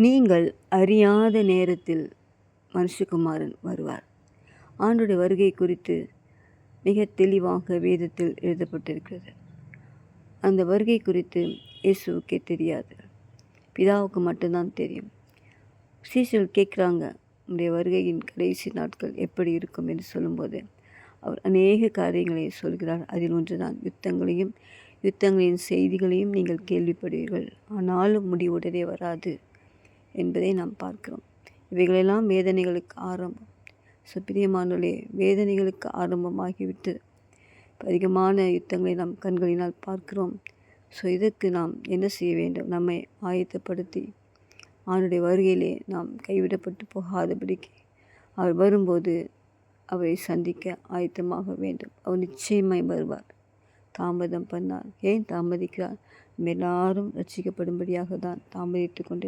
நீங்கள் அறியாத நேரத்தில் மனுஷகுமாரன் வருவார். ஆண்டவருடைய வருகை குறித்து மிக தெளிவாக வேதத்தில் எழுதப்பட்டிருக்கிறது. அந்த வருகை குறித்து இயேசுவுக்கே தெரியாது, பிதாவுக்கு மட்டும்தான் தெரியும். சீஷர்கள் கேட்குறாங்க, உங்களுடைய வருகையின் கடைசி நாட்கள் எப்படி இருக்கும் என்று சொல்லும்போது அவர் அநேக காரியங்களை சொல்கிறார். அதில் ஒன்றுதான் யுத்தங்களின் செய்திகளையும் நீங்கள் கேள்விப்படுவீர்கள், ஆனாலும் முடிவுடனே வராது என்பதை நாம் பார்க்கிறோம். இவைகளெல்லாம் வேதனைகளுக்கு ஆரம்பம். பிரியமானவர்களே, வேதனைகளுக்கு ஆரம்பமாகிவிட்டு அதிகமான யுத்தங்களை நாம் கண்களினால் பார்க்கிறோம். இதற்கு நாம் என்ன செய்ய வேண்டும்? நம்மை ஆயத்தப்படுத்தி அவனுடைய வருகையிலே நாம் கைவிடப்பட்டு போகாதபடிக்கு அவர் வரும்போது அவரை சந்திக்க ஆயத்தமாக வேண்டும். அவர் நிச்சயமாய் வருவார். தாமதம் பண்ணார். ஏன் தாமதிக்கிறார்? எல்லாரும் ரட்சிக்கப்படும்படியாக தான் தாமதித்து கொண்டு